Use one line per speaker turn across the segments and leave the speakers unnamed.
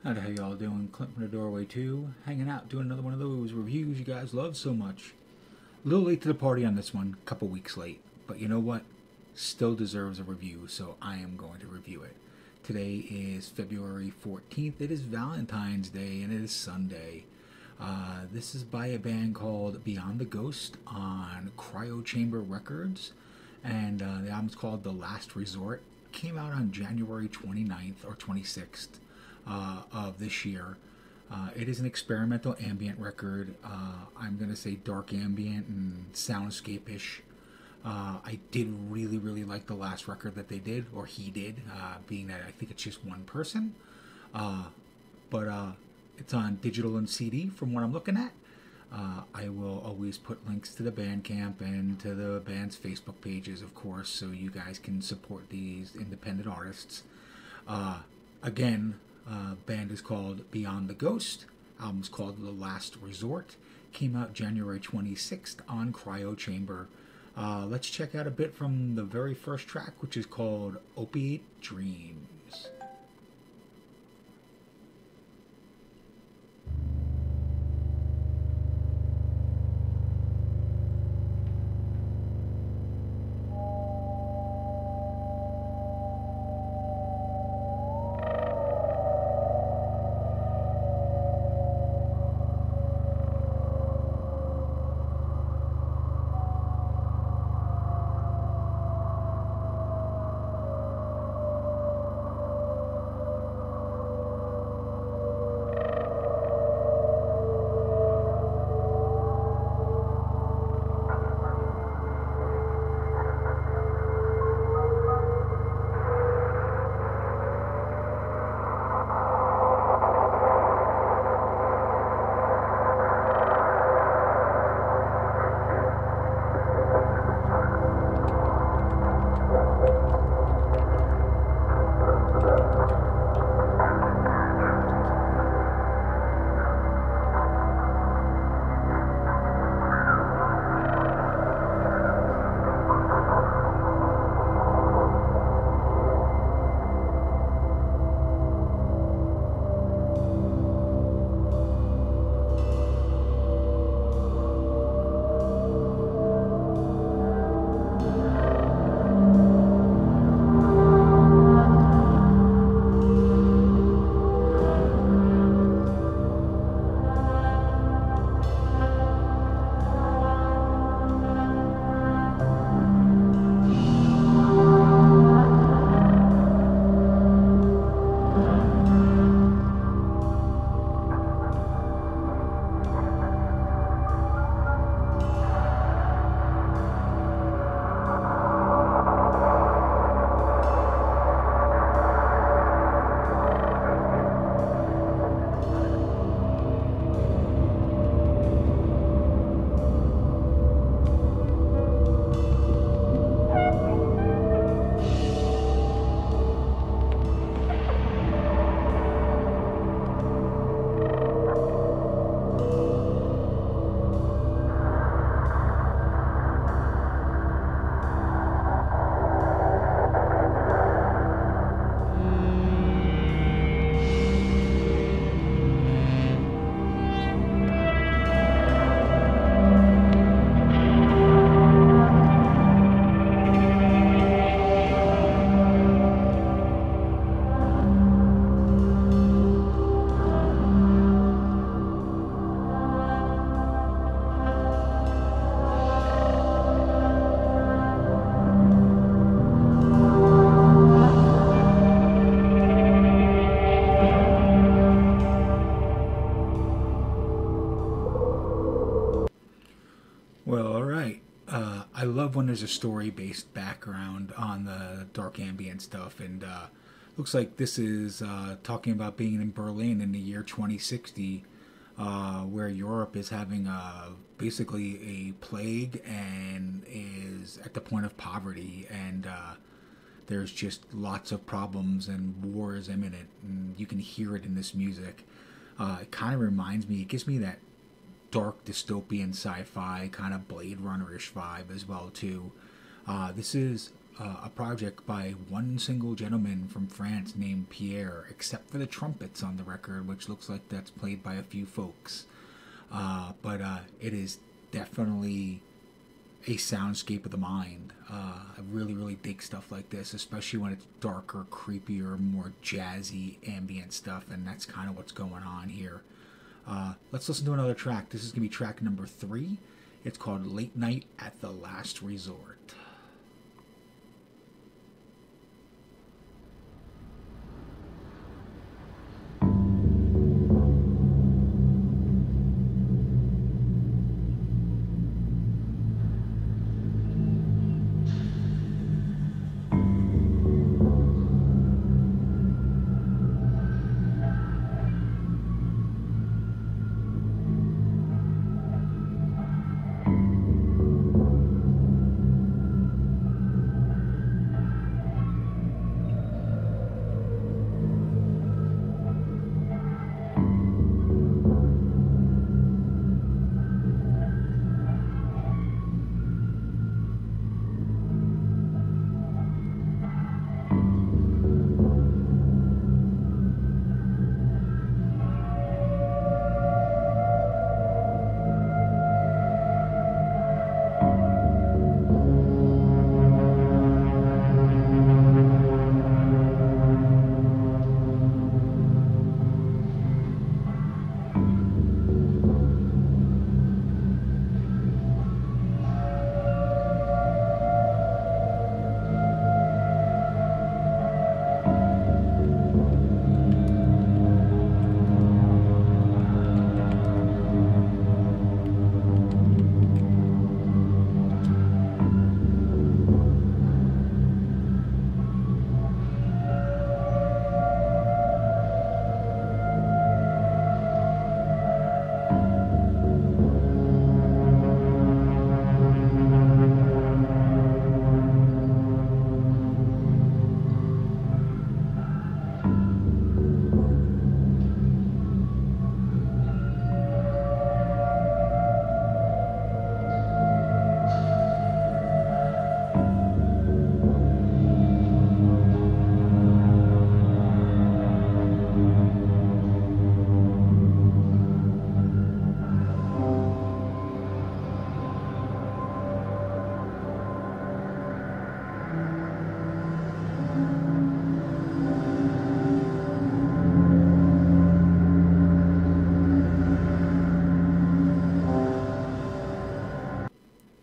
How y'all doing? Clint from the Doorway 2, hanging out, doing another one of those reviews you guys love so much. A little late to the party on this one, a couple weeks late, but you know what? Still deserves a review, so I am going to review it. Today is February 14th, it is Valentine's Day, and it is Sunday. This is by a band called Beyond the Ghost on Cryo Chamber Records, and the album's called The Last Resort. Came out on January 29th or 26th. Of this year. It is an experimental ambient record. I'm going to say dark ambient and soundscape-ish. I did really like the last record that they did, or he did, being that I think it's just one person. But it's on digital and CD from what I'm looking at. I will always put links to the Bandcamp and to the band's Facebook pages, of course, so you guys can support these independent artists. Again, band is called Beyond the Ghost. Album's called The Last Resort. Came out January 26th on Cryo Chamber. Let's check out a bit from the very first track, which is called Opiate Dreams. Well, all right. I love when there's a story-based background on the dark ambient stuff, and looks like this is talking about being in Berlin in the year 2060, where Europe is having basically a plague and is at the point of poverty, and there's just lots of problems and war is imminent, and you can hear it in this music. It kind of reminds me, it gives me that dark dystopian sci-fi kind of Blade Runner-ish vibe as well too. This is a project by one single gentleman from France named Pierre, except for the trumpets on the record, which looks like that's played by a few folks. But it is definitely a soundscape of the mind. I really, really dig stuff like this, especially when it's darker, creepier, more jazzy, ambient stuff, and that's kind of what's going on here. Let's listen to another track. This is going to be track number 3. It's called Late Night at the Last Resort.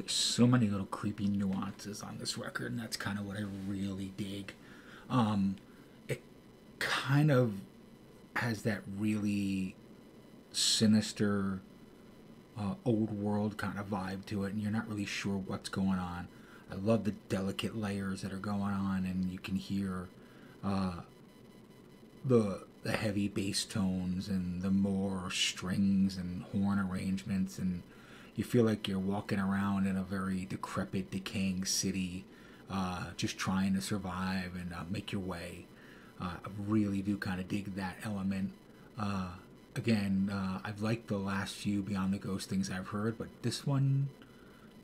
So many little creepy nuances on this record, and that's kind of what I really dig. It kind of has that really sinister, old world kind of vibe to it, and you're not really sure what's going on. I love the delicate layers that are going on, and you can hear the heavy bass tones and the more strings and horn arrangements, and you feel like you're walking around in a very decrepit, decaying city, just trying to survive and make your way. I really do kind of dig that element. Again, I've liked the last few Beyond the Ghost things I've heard, but this one's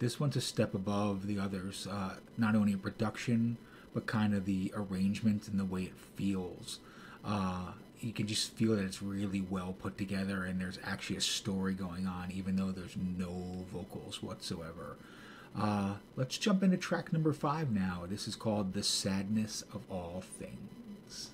a step above the others. Not only in production, but kind of the arrangement and the way it feels. You can just feel that it's really well put together, and there's actually a story going on, even though there's no vocals whatsoever. Let's jump into track number 5 now. This is called The Sadness of All Things.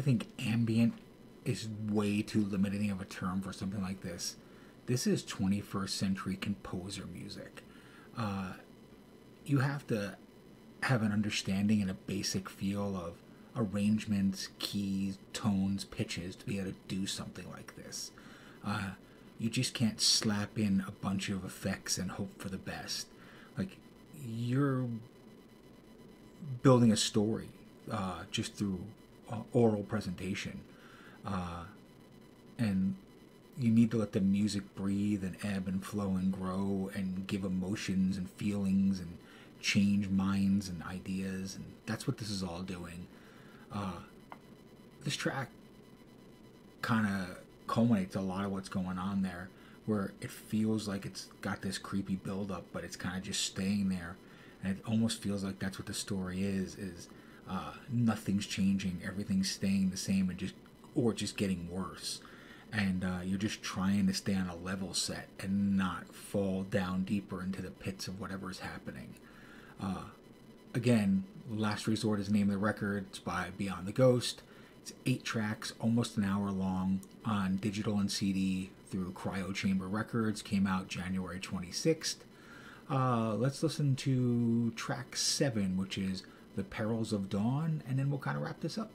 think ambient is way too limiting of a term for something like this. This is 21st century composer music. You have to have an understanding and a basic feel of arrangements, keys, tones, pitches to be able to do something like this. You just can't slap in a bunch of effects and hope for the best. Like, you're building a story just through oral presentation. And you need to let the music breathe and ebb and flow and grow and give emotions and feelings and change minds and ideas. And that's what this is all doing. This track kind of culminates a lot of what's going on there, where it feels like it's got this creepy build-up, but it's kind of just staying there. And it almost feels like that's what the story is nothing's changing, everything's staying the same, and just getting worse. And you're just trying to stay on a level set and not fall down deeper into the pits of whatever's happening. Again, Last Resort is the name of the record. It's by Beyond the Ghost. It's 8 tracks, almost an hour long, on digital and CD through Cryo Chamber Records. Came out January 26th. Let's listen to track 7, which is The Perils of Dawn, and then we'll kind of wrap this up.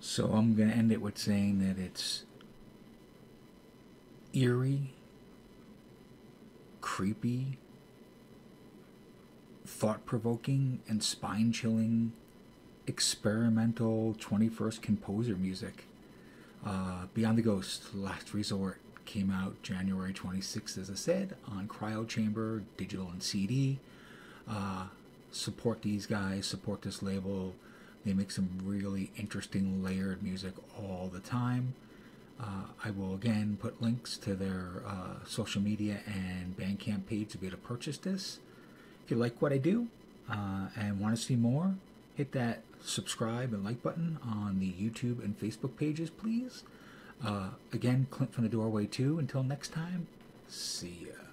So I'm going to end it with saying that it's eerie, creepy, thought-provoking, and spine-chilling, experimental 21st composer music. Beyond the Ghost, Last Resort, came out January 26th, as I said, on Cryo Chamber, digital and CD. Support these guys, support this label. They make some really interesting layered music all the time. I will again put links to their social media and Bandcamp page to be able to purchase this. If you like what I do and want to see more, hit that subscribe and like button on the YouTube and Facebook pages, please. Again, Clint from the Doorway 2. Until next time, see ya.